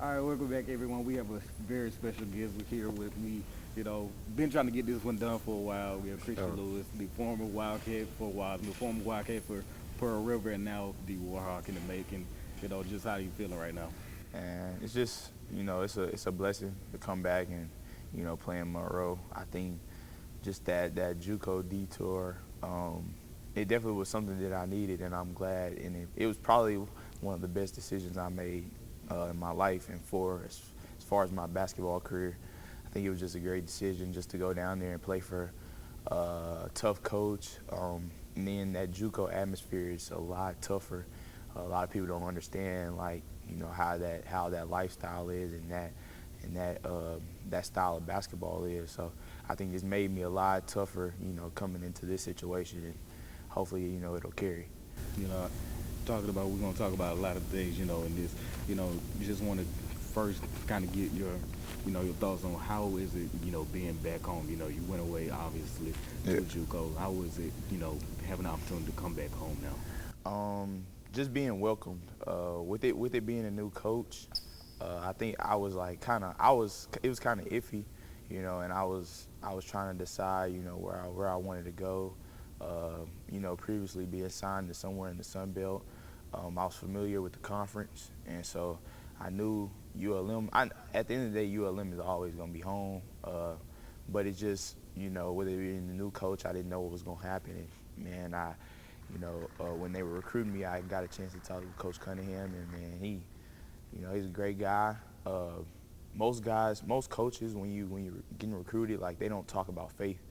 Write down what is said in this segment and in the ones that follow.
All right, welcome back, everyone. We have a very special guest here with me. Been trying to get this one done for a while. We have Krystian Sure. Lewis, the former Wildcat for a while, the former Wildcat for Pearl River, and now the Warhawk in the making. Just how you feeling right now? And it's just it's a blessing to come back and play in Monroe. I think just that JUCO detour, it definitely was something that I needed, and I'm glad. And it was probably one of the best decisions I made in my life, and as far as my basketball career, I think it was just a great decision just to go down there and play for a tough coach. And then that JUCO atmosphere is a lot tougher. A lot of people don't understand how that lifestyle is and that style of basketball is. So I think it's made me a lot tougher, coming into this situation, and hopefully it'll carry. You know, we're gonna talk about a lot of things. In this, you just want to first kind of get your thoughts on how is it, being back home. You went away obviously Yeah. to JUCO. How was it, having the opportunity to come back home now? Just being welcomed with it being a new coach. I think I was like it was kind of iffy, and I was trying to decide, where I wanted to go. Previously being signed to somewhere in the Sun Belt, I was familiar with the conference, and so I knew ULM. At the end of the day, ULM is always going to be home, but it's just, with it being the new coach, I didn't know what was going to happen. And man, when they were recruiting me, I got a chance to talk to Coach Cunningham, and man, he's a great guy. Most coaches, when you're getting recruited, like, they don't talk about faith,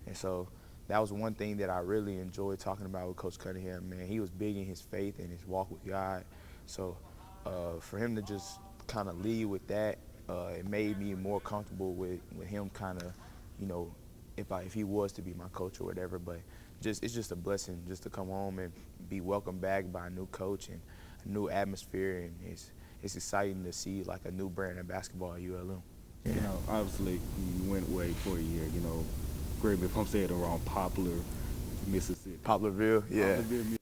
and so that was one thing that I really enjoyed talking about with Coach Cunningham. Man, he was big in his faith and his walk with God. So for him to just kind of lead with that, it made me more comfortable with him kind of, if he was to be my coach or whatever. But it's just a blessing just to come home and be welcomed back by a new coach and a new atmosphere, and it's exciting to see like a new brand of basketball at ULM. Yeah. Obviously you went away for a year. Correct me if I'm saying it wrong. Poplar, Mississippi. Poplarville, yeah. Poplarville,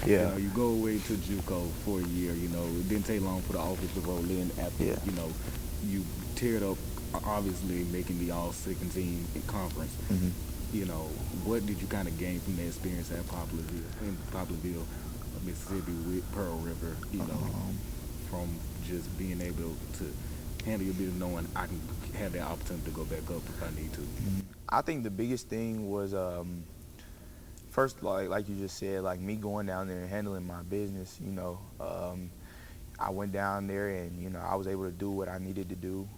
Yeah. You go away to JUCO for a year. It didn't take long for the offense to roll in after. Yeah. You teared up, obviously making the All-Second team in conference. Mm-hmm. What did you kind of gain from that experience at Poplarville, Mississippi with Pearl River? From just being able to handle your business, knowing I can have that opportunity to go back up if I need to. I think the biggest thing was first, like you just said, like me going down there and handling my business. I went down there and I was able to do what I needed to do.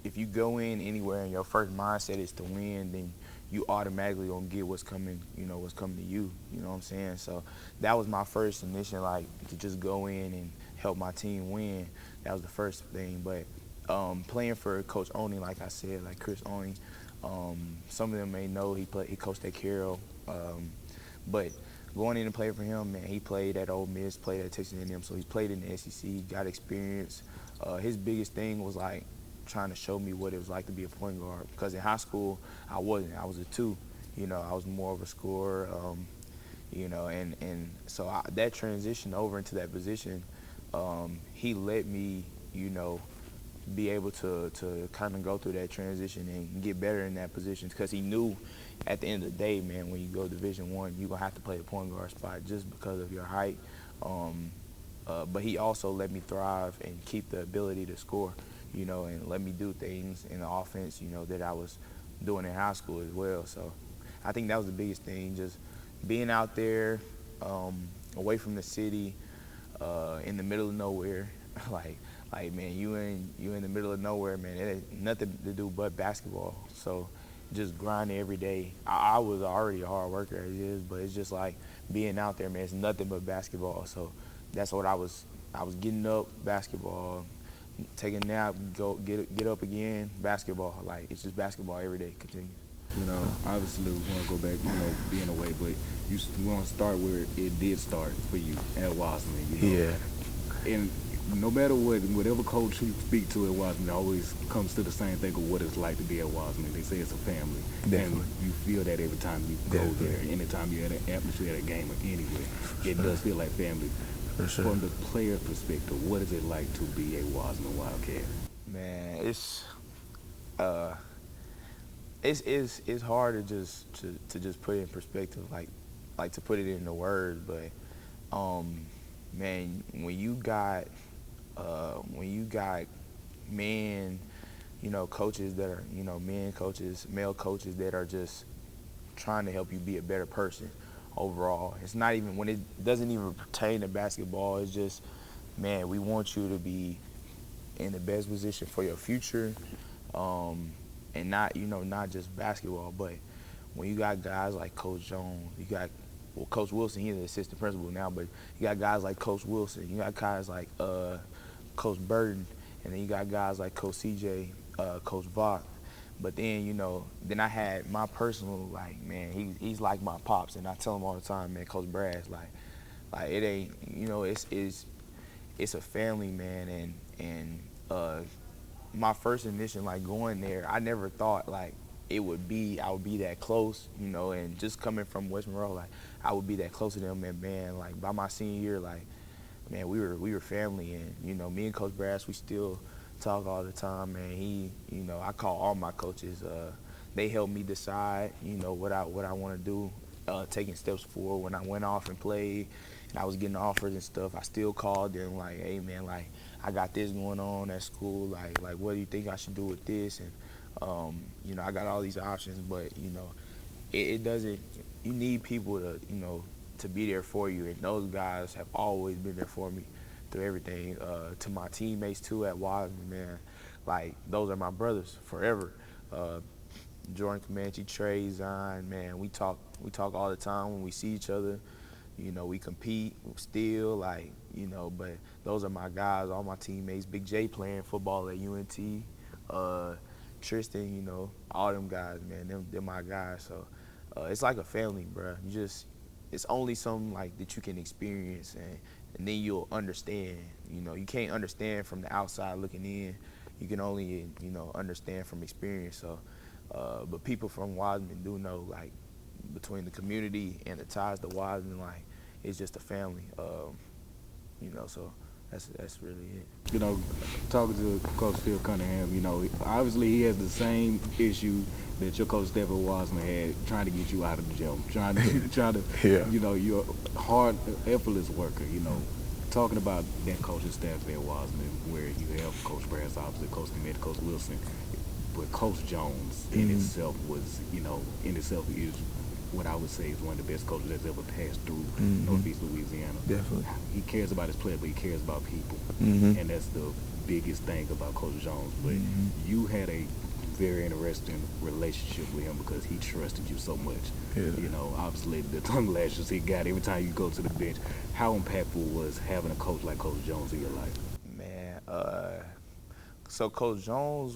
If you go in anywhere and your first mindset is to win, then you automatically gonna get what's coming. What's coming to you. You know what I'm saying? So that was my first initial, like, to just go in and help my team win. That was the first thing. But playing for Coach Oney, like I said, like Chris Oney, some of them may know he coached at Carroll, but going in and playing for him, man, he played at Ole Miss, played at Texas A&M, so he played in the SEC, got experience. His biggest thing was like trying to show me what it was like to be a point guard, because in high school I wasn't. I was a two. I was more of a scorer. And so that transition over into that position, he let me, be able to kind of go through that transition and get better in that position, because he knew at the end of the day, man, when you go Division I, you're going to have to play the point guard spot just because of your height. But he also let me thrive and keep the ability to score, and let me do things in the offense, that I was doing in high school as well. So I think that was the biggest thing, just being out there, away from the city, in the middle of nowhere. like man, you in the middle of nowhere, man. It ain't nothing to do but basketball. So just grinding every day. I was already a hard worker as it is, but it's just like being out there, man. It's nothing but basketball. So that's what I was getting up, basketball, taking a nap, go get up again, basketball. Like, it's just basketball every day, continues. Obviously we want to go back, being away, but you want to start where it did start for you at Wossman. Yeah. And no matter whatever coach you speak to at Wossman, it always comes to the same thing of what it's like to be at Wossman. They say it's a family. Definitely. And you feel that every time you go there, anytime you're at an atmosphere at a game or anywhere, it does feel like family. For sure. From the player perspective, what is it like to be a Wossman Wildcat? Man, uh it's hard to just put it in perspective, like to put it into words, but man, when you got men, coaches that are, men coaches, male coaches that are just trying to help you be a better person overall. It's not even when it doesn't even pertain to basketball. It's just, man, we want you to be in the best position for your future, and not just basketball, but when you got guys like Coach Jones, you got Coach Wilson. He's the assistant principal now, but you got guys like Coach Wilson. You got guys like Coach Burton, and then you got guys like Coach CJ, Coach Vaught. But then, then I had my personal, like, man, he's like my pops, and I tell him all the time, man, Coach Brass, like it ain't, it's a family, man, and my first admission, like going there, I never thought like I would be that close, and just coming from West Monroe, like I would be that close to them, and man, like by my senior year, like, man, we were family, and me and Coach Brass, we still talk all the time, man. I call all my coaches. They help me decide, what I want to do, taking steps forward. When I went off and played, and I was getting offers and stuff, I still called them like, hey man, like I got this going on at school. Like what do you think I should do with this? And I got all these options, but it doesn't. You need people to be there for you, and those guys have always been there for me through everything. To my teammates too at Wossman, man, like those are my brothers forever. Jordan Comanche, Trey, Zion, man, we talk all the time when we see each other. We compete still, but those are my guys, all my teammates. Big J playing football at UNT, Tristan, all them guys, man, they're my guys. So it's like a family, bro. It's only something like that you can experience, and then you'll understand. You can't understand from the outside looking in. You can only, understand from experience. So, but people from Wossman do know, like, between the community and the ties to Wossman, like, it's just a family. So that's really it. Talking to Coach Phil Cunningham, obviously he has the same issue that your coach Stephen Wossman had, trying to get you out of the gym, trying to, Yeah. You're a hard, effortless worker. Talking about that coaching staff there at Wossman, where you have Coach Brass, obviously Coach Commit, Coach Wilson, but Coach Jones in itself was, is what I would say is one of the best coaches that's ever passed through Northeast Louisiana. Definitely. He cares about his player, but he cares about people, and that's the biggest thing about Coach Jones. But you had a very interesting relationship with him because he trusted you so much. Yeah. Obviously the tongue lashes he got every time you go to the bench. How impactful was having a coach like Coach Jones in your life? Man, so Coach Jones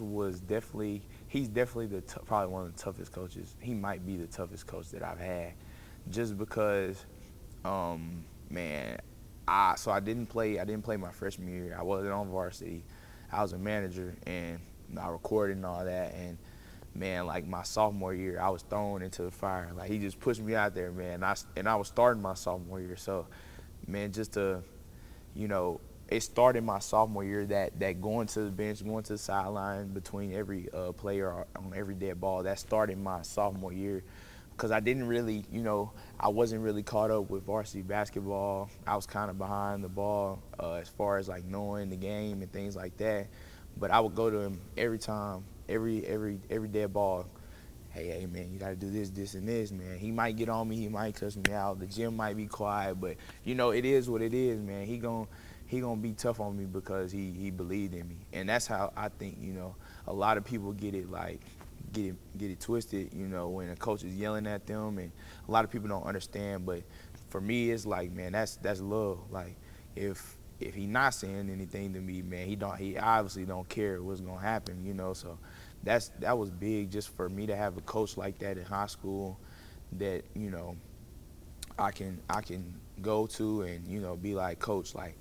he's definitely probably one of the toughest coaches. He might be the toughest coach that I've had, just because, man, I didn't play my freshman year. I wasn't on varsity. I was a manager, and I recorded and all that, and man, like my sophomore year, I was thrown into the fire. Like he just pushed me out there, man. I was starting my sophomore year, so man, just to, it started my sophomore year that going to the bench, going to the sideline between every player on every dead ball. That started my sophomore year, because I didn't really, I wasn't really caught up with varsity basketball. I was kind of behind the ball as far as like knowing the game and things like that. But I would go to him every time, every dead ball. Hey, man, you got to do this, this, and this, man. He might get on me. He might cuss me out. The gym might be quiet, but, it is what it is, man. He gonna be tough on me because he believed in me. And that's how I think, a lot of people get it twisted, when a coach is yelling at them, and a lot of people don't understand. But for me, it's like, man, that's love. Like, if he not saying anything to me, man, he obviously don't care what's gonna happen, So that was big, just for me to have a coach like that in high school, that I can go to and be like, Coach, like,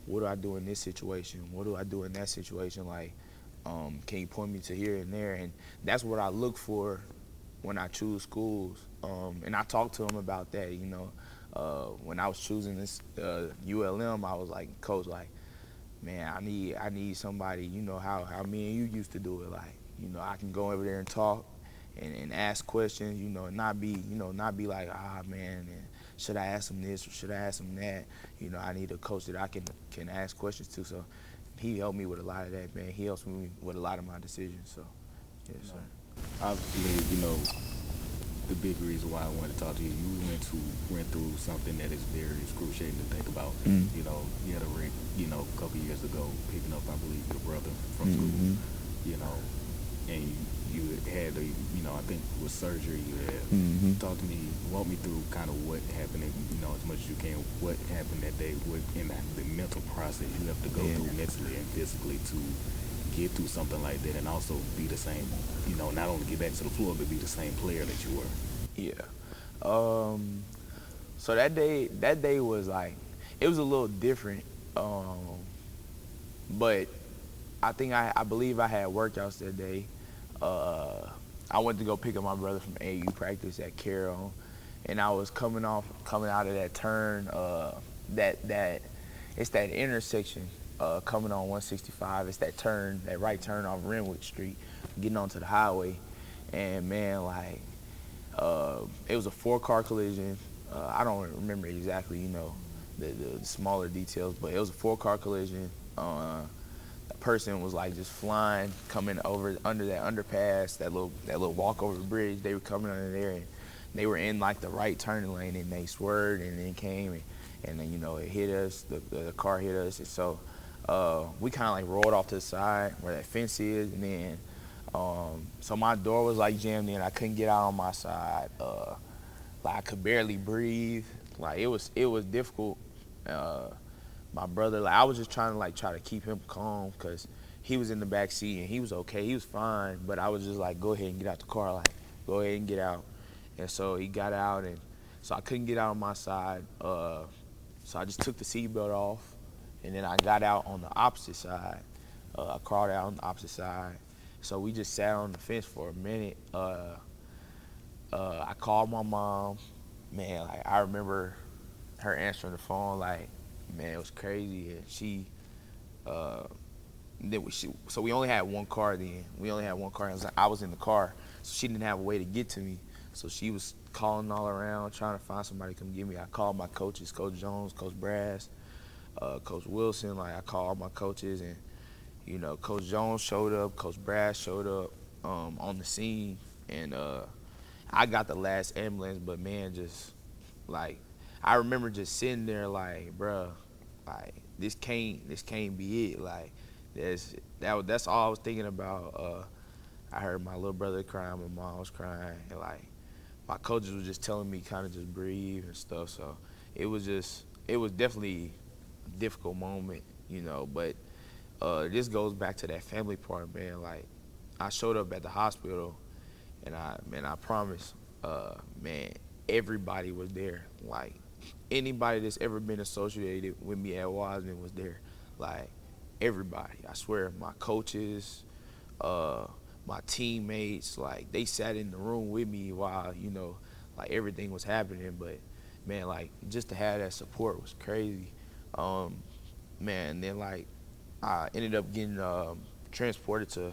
what do I do in this situation? What do I do in that situation? Like, can you point me to here and there? And that's what I look for when I choose schools. And I talk to him about that, When I was choosing this ULM, I was like, coach, like, man, I need somebody, you know, how me and you used to do it. Like, you know, I can go over there and talk and ask questions, you know, and not be like, man, and should I ask him this or should I ask him that? You know, I need a coach that I can ask questions to. So he helped me with a lot of that, man. He helps me with a lot of my decisions. So, yes, sir. Obviously, you know, the big reason why I wanted to talk to you, you went through something that is very excruciating to think about. Mm. You know, you had a wreck, you know, a couple years ago, picking up, I believe, your brother from school. Mm-hmm. You know, and you had a, you know, I think it was surgery you had. Mm-hmm. Talk to me, walk me through kind of what happened, and, you know, as much as you can, what happened that day, what in the mental process you have to go through mentally and physically to get through something like that, and also be the same, you know, not only get back to the floor, but be the same player that you were. Yeah. So that day was like, it was a little different. But I believe I had workouts that day. I went to go pick up my brother from AU practice at Carroll, and I was coming out of that turn, it's that intersection coming on 165. It's that right turn off Renwick Street, getting onto the highway, and man, like, it was a 4-car collision. I don't remember exactly, you know, the smaller details, but it was a 4-car collision. The person was like just flying, coming under that underpass, that little walk over the bridge. They were coming under there, and they were in like the right turning lane, and they swerved and then came, and then, you know, it hit us. The car hit us, and so we kind of like rolled off to the side where that fence is, and then so my door was like jammed in. I couldn't get out on my side. Like I could barely breathe. Like it was difficult. My brother, like I was just trying to keep him calm, because he was in the back seat and he was okay. He was fine, but I was just like, go ahead and get out the car. Like, go ahead and get out. And so he got out, and so I couldn't get out on my side. So I just took the seatbelt off, and then I got out on the opposite side. I crawled out on the opposite side. So we just sat on the fence for a minute. I called my mom. Man, like I remember her answering the phone. Like, man, it was crazy. And so we only had one car then. We only had one car. I was in the car, so she didn't have a way to get to me. So she was calling all around, trying to find somebody to come get me. I called my coaches, Coach Jones, Coach Brass, Coach Wilson. Like I called all my coaches, and you know, Coach Jones showed up, Coach Brass showed up on the scene, and I got the last ambulance. But man, just like I remember just sitting there like, bruh, like this can't be it. Like that's all I was thinking about. I heard my little brother crying, my mom was crying, and like my coaches was just telling me kind of just breathe and stuff. So it was definitely a difficult moment, you know. But this goes back to that family part, man. Like I showed up at the hospital, and I promise, man, everybody was there. Like anybody that's ever been associated with me at Wossman was there. Like everybody, I swear, my coaches, my teammates, like they sat in the room with me while, you know, like everything was happening. But man, like just to have that support was crazy. Man, then like I ended up getting transported to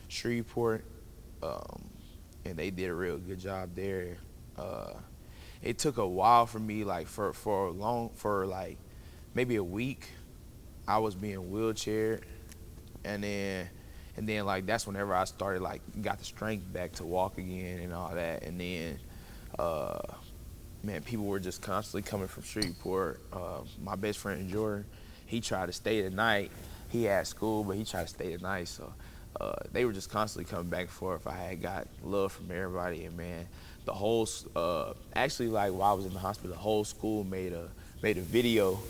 Shreveport, and they did a real good job there. It took a while for me, like for like maybe a week, I was being wheelchaired, and then like that's whenever I started like got the strength back to walk again and all that. And then man, people were just constantly coming from Shreveport. My best friend Jordan, he tried to stay the night. He had school, but he tried to stay the night. So they were just constantly coming back and forth. I had got love from everybody, and man, the whole actually, like while I was in the hospital, the whole school made a video,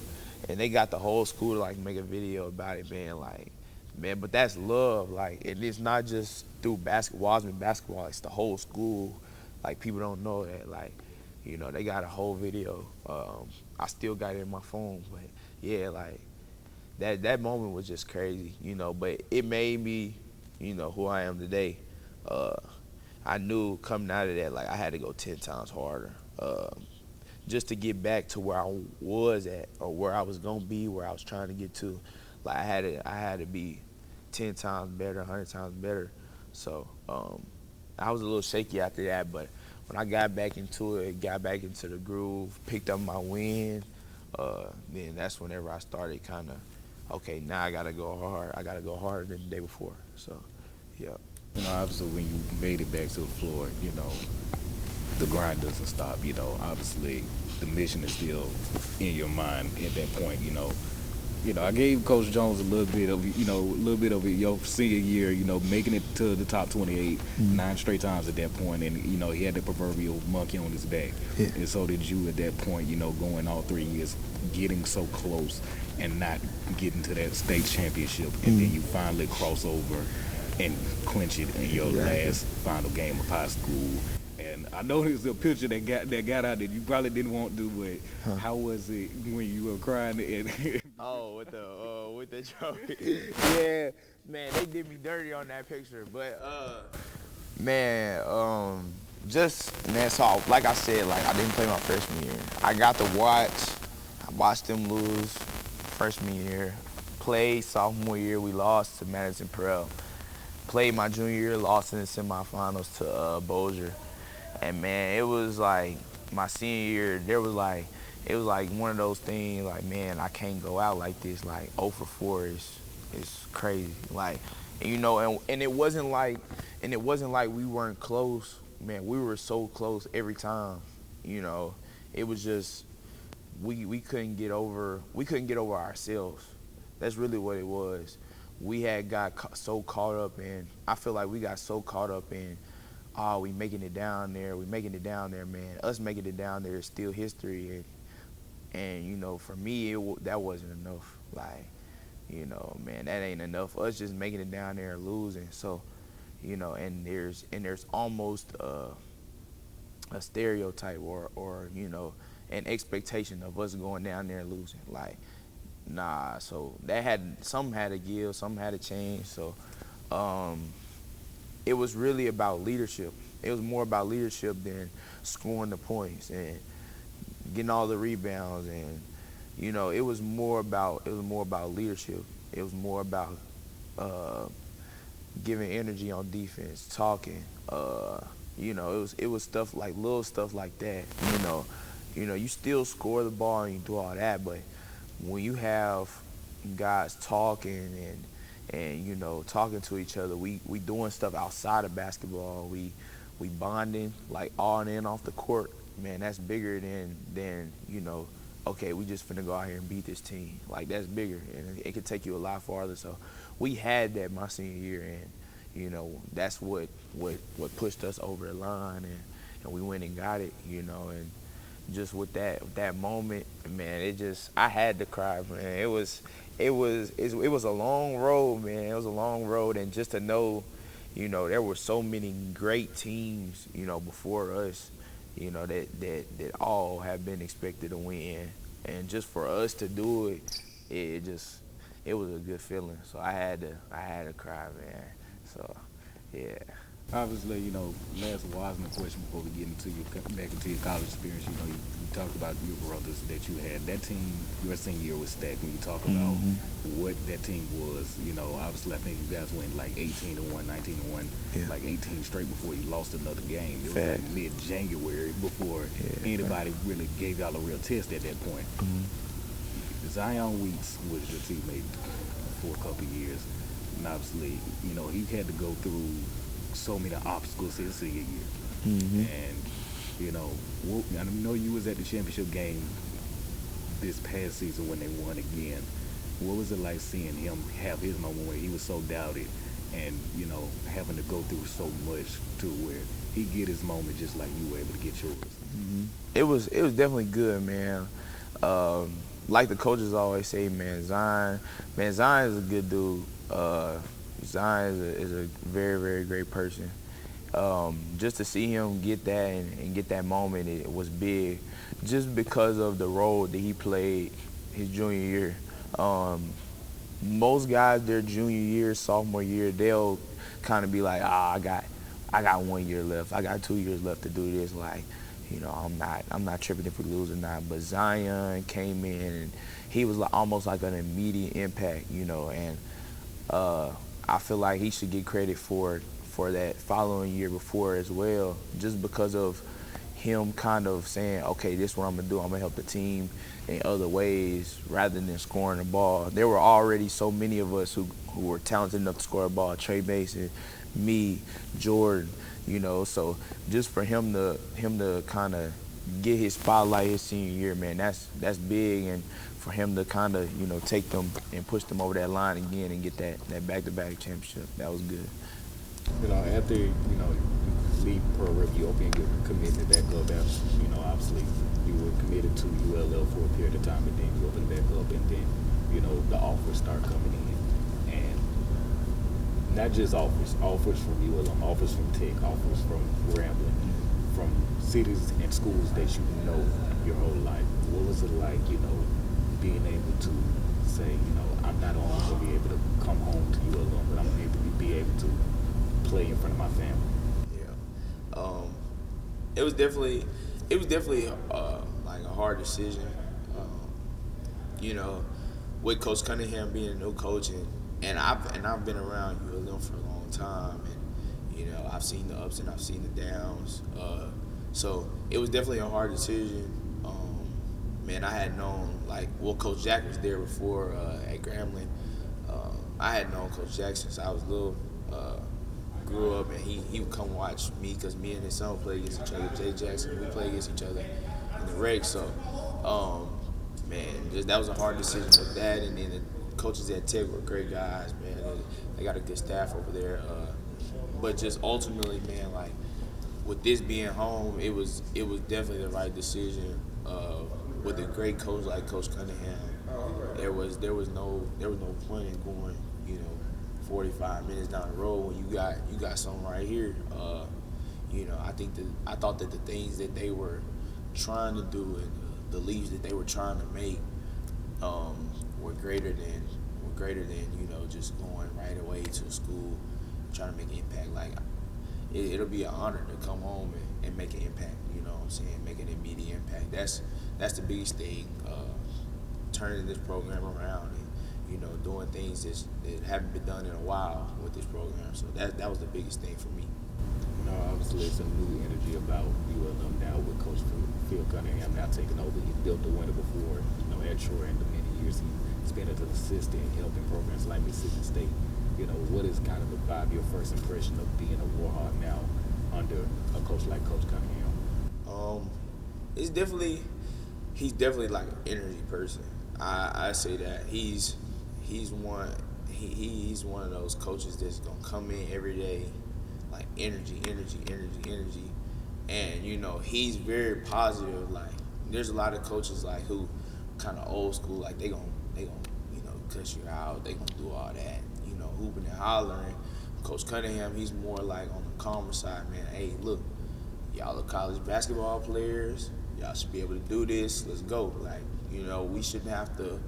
and they got the whole school to like make a video about it, man. Like, man, but that's love. Like, and it's not just through Wossman basketball. It's the whole school. Like, people don't know that. Like, you know, they got a whole video. I still got it in my phone, but yeah, like that moment was just crazy, you know. But it made me, you know, who I am today. I knew coming out of that, like I had to go 10 times harder. just to get back to where I was at or where I was gonna be, where I was trying to get to. Like I had to be 10 times better, 100 times better. So I was a little shaky after that, but when I got back into it, got back into the groove, picked up my win, then that's whenever I started kind of, okay, now I gotta go hard. I gotta go harder than the day before. So, yeah. You know, obviously when you made it back to the floor, you know, the grind doesn't stop. You know, obviously the mission is still in your mind at that point. You know, I gave Coach Jones a little bit of, a little bit of it your senior year, making it to the top 28 9 straight times at that point, and he had the proverbial monkey on his back, and so did you at that point. Going all 3 years, getting so close and not getting to that state championship, and then you finally cross over and clinch it in your last final game of high school. And I know there's a picture that got out that you probably didn't want to, but how was it when you were crying? And oh, with the trophy. Yeah, man, they did me dirty on that picture. But so like I said, like I didn't play my freshman year. I got to watch them lose freshman year. Played sophomore year, we lost to Madison Perel. Played my junior year, lost in the semifinals to Bossier. And man, it was like my senior year, it was like one of those things like, man, I can't go out like this. Like 0 for 4 is crazy. Like, and it wasn't like we weren't close. Man, we were so close every time. It was just we couldn't get over ourselves. That's really what it was. We had got so caught up in, I feel like we got so caught up in, we making it down there, man. Us making it down there is still history, and for me, that wasn't enough. Like, man, that ain't enough. Us just making it down there and losing. So, and there's almost a stereotype or an expectation of us going down there and losing. Like, nah. So something had to give, something had to change. So, it was really about leadership. It was more about leadership than scoring the points and getting all the rebounds, and it was more about leadership. It was more about giving energy on defense, talking. It was stuff like little stuff like that. You still score the ball and you do all that, but when you have guys talking and talking to each other, we doing stuff outside of basketball. We bonding, like on and off the court. Man, that's bigger than okay, we just finna go out here and beat this team. Like, that's bigger, and it could take you a lot farther. So we had that my senior year, and that's what pushed us over the line, and we went and got it. And just with that moment, man, I had to cry, man. It was a long road, man. It was a long road, and just to know, there were so many great teams, before us, that all have been expected to win, and just for us to do it, it was a good feeling. So I had to cry, man. So, yeah. obviously, last Wossman question before we get back into your college experience. You talked about your brothers that you had. That team, your senior year was stacked. When you talk about what that team was, obviously I think you guys went like 18-1, 19-1, like 18 straight before you lost another game. It was like mid-January before anybody really gave y'all a real test at that point. Zion Weeks was your teammate for a couple of years, and obviously, he had to go through so many obstacles his senior year. And, I know you was at the championship game this past season when they won again. What was it like seeing him have his moment where he was so doubted and, having to go through so much to where he get his moment just like you were able to get yours? It was definitely good, man. Like the coaches always say, Zion is a good dude. Zion is a very, very great person. Just to see him get that and get that moment, it was big, just because of the role that he played his junior year. Most guys, their junior year, sophomore year, they'll kind of be like, I got 1 year left. I got 2 years left to do this. Like, I'm not tripping if we lose or not. But Zion came in and he was like, almost like an immediate impact, and I feel like he should get credit for that following year before as well, just because of him kind of saying, okay, this is what I'm gonna do. I'm gonna help the team in other ways rather than scoring the ball. There were already so many of us who were talented enough to score a ball. Trey Mason, me, Jordan, so just for him to kind of get his spotlight his senior year, man, that's big. And for him to kind of, take them and push them over that line again and get that back-to-back championship, that was good. After, leave Pearl River, you open your commitment back up. Obviously you were committed to ULL for a period of time, and then you open back up, and then, the offers start coming in. And not just offers from ULM, offers from Tech, offers from Grambling, from cities and schools that you know your whole life. What was it like, being able to say, I'm not only going to be able to come home to ULM, but I'm able to be able to play in front of my family? It was definitely like a hard decision. With Coach Cunningham being a new coach, and I've been around ULM for a long time, and I've seen the ups and I've seen the downs. So it was definitely a hard decision. Man, I had known Coach Jack was there before at Grambling. I had known Coach Jack since I was little. Grew up, and he would come watch me because me and his son would play against each other. Jay Jackson, we play against each other in the reg. So, that was a hard decision with that. And then the coaches at Tech were great guys, man. They got a good staff over there. But just ultimately, man, with this being home, it was definitely the right decision. With a great coach like Coach Cunningham, there was no point in going, 45 minutes down the road when you got something right here. I thought that the things that they were trying to do and the leaps that they were trying to make were greater than just going right away to school trying to make an impact. It'll be an honor to come home and make an impact. You know what I'm saying? Make an immediate impact. That's the biggest thing. Turning this program around. Doing things that haven't been done in a while with this program. So that was the biggest thing for me. Obviously, it's a new energy about ULM now with Coach Phil Cunningham now taking over. He built the winner before, at Troy, and the many years he spent as an assistant helping programs like Mississippi State. What is kind of the 5-year first impression of being a Warhawk now under a coach like Coach Cunningham? He's definitely like an energy person. I say that he's one of those coaches that's gonna come in every day, like energy, and he's very positive. There's a lot of coaches who kind of old school, they gonna cuss you out, they gonna do all that, hooping and hollering. Coach Cunningham, he's more on the calmer side, man. Hey, look, y'all are college basketball players. Y'all should be able to do this. Let's go. We shouldn't have to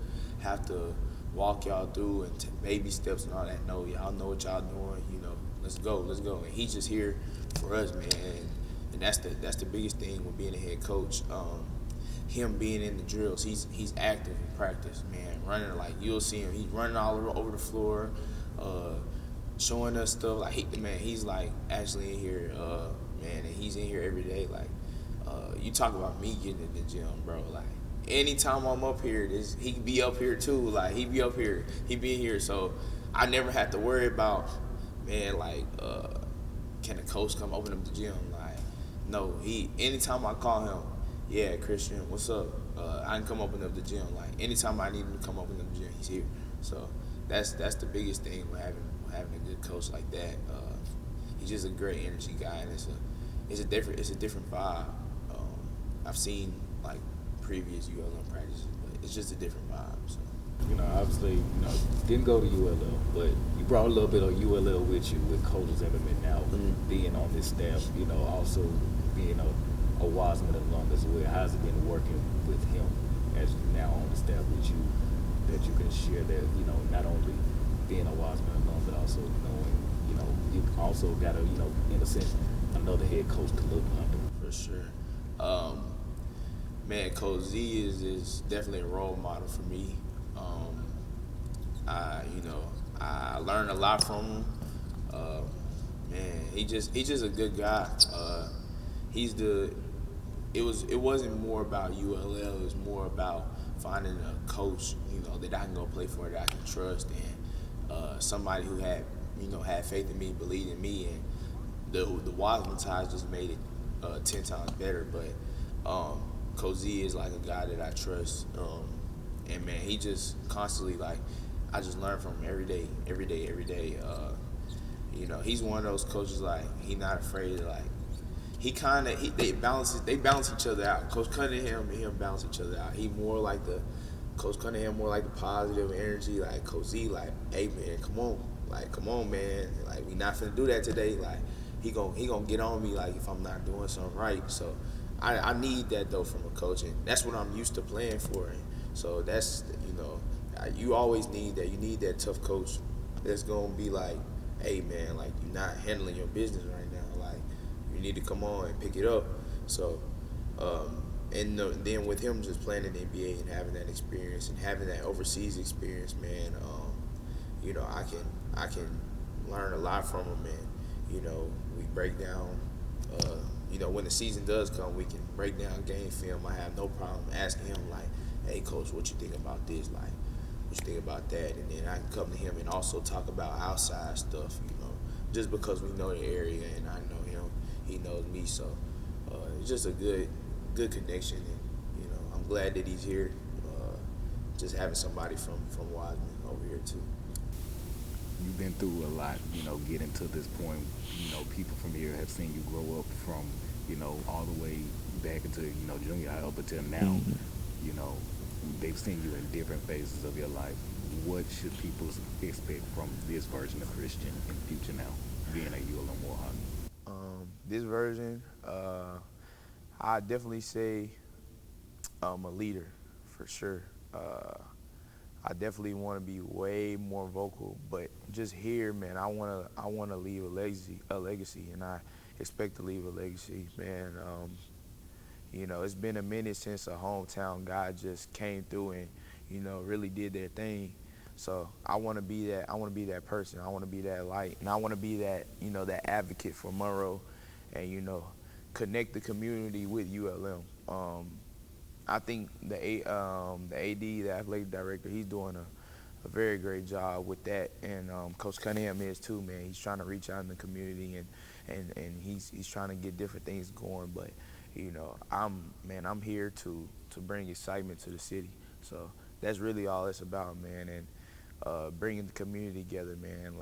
walk y'all through and take baby steps and all that. No, y'all know what y'all doing. Let's go. And he's just here for us, man. And that's the biggest thing with being a head coach. Him being in the drills, he's active in practice, man. Running you'll see him. He's running all over the floor, showing us stuff. He's actually in here, man, and he's in here every day. You talk about me getting in the gym, bro. Anytime I'm up here, he can be up here too. He be up here, he be here. So I never have to worry about, man, can the coach come open up the gym? No, anytime I call him, yeah, Krystian, what's up? I can come open up the gym. Anytime I need him to come open up the gym, he's here. So that's the biggest thing with having a good coach like that. He's just a great energy guy, and it's a different vibe. I've seen previous ULM practices, but it's just a different vibe. So. Obviously, didn't go to ULL, but you brought a little bit of ULL with you with Coach Zimmerman now being on this staff, also being a Wossman alum as well. How's it been working with him as now on the staff with you, that you can share that, not only being a Wossman alum, but also knowing, you also got in a sense, another head coach to look under. For sure. Um, Man, Coach Z is definitely a role model for me. I learned a lot from him. Uh, Man, he's just a good guy. He's the it wasn't more about ULL. It was more about finding a coach, that I can go play for, that I can trust, and somebody who had faith in me, believed in me, and the Wossman ties just made it 10 times better. But Coach Z is like a guy that I trust, and man, he just constantly I just learn from him every day, every day, every day. He's one of those coaches he not afraid to they balance each other out. Coach Cunningham and him balance each other out. He more like the Coach Cunningham more like the positive energy. Like Coach Z, hey man, come on man, we not finna do that today. He gonna get on me if I'm not doing something right. So I need that though from a coach, and that's what I'm used to playing for. And so that's you always need that. You need that tough coach that's gonna be hey man, you're not handling your business right now. You need to come on and pick it up. So, then with him just playing in the NBA and having that experience and having that overseas experience, man, I can learn a lot from him, and we break down. When the season does come, we can break down game film. I have no problem asking him hey coach, what you think about this? What you think about that? And then I can come to him and also talk about outside stuff, just because we know the area and I know him, he knows me. So it's just a good connection, and I'm glad that he's here. Just having somebody from Wossman over here too. You've been through a lot, getting to this point. People from here have seen you grow up from, all the way back into, junior high up until now. Mm-hmm. They've seen you in different phases of your life. What should people expect from this version of Krystian in the future now, being at ULM Warhawk? This version, I definitely say I'm a leader for sure. I definitely want to be way more vocal, but just here, man, I wanna leave a legacy, and I expect to leave a legacy, man. It's been a minute since a hometown guy just came through and really did their thing. So I want to be that. I want to be that person. I want to be that light, and I want to be that that advocate for Monroe, and connect the community with ULM. I think the AD, the athletic director, he's doing a very great job with that, and Coach Cunningham is too, man. He's trying to reach out in the community, and he's trying to get different things going. But I'm here to bring excitement to the city. So that's really all it's about, man. And bringing the community together, man.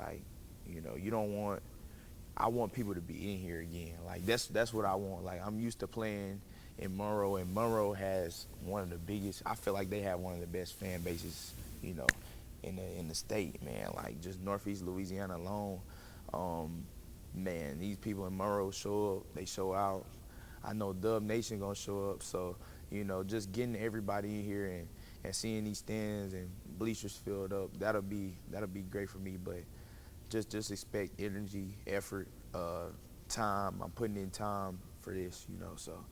You don't want. I want people to be in here again. That's what I want. I'm used to playing in Monroe, and Monroe has one of the biggest. I feel like they have one of the best fan bases, in the state, man. Just Northeast Louisiana alone, man. These people in Monroe show up. They show out. I know Dub Nation gonna show up. So just getting everybody in here and seeing these stands and bleachers filled up, that'll be great for me. But just expect energy, effort, time. I'm putting in time for this, So,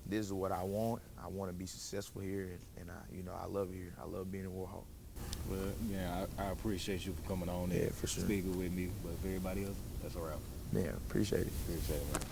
this is what I want. I want to be successful here, and I love it here. I love being in Warhawk. Well, yeah, I appreciate you for coming on Yeah, and for sure. speaking with me. But for everybody else, that's a wrap. Yeah, appreciate it. Appreciate it, man.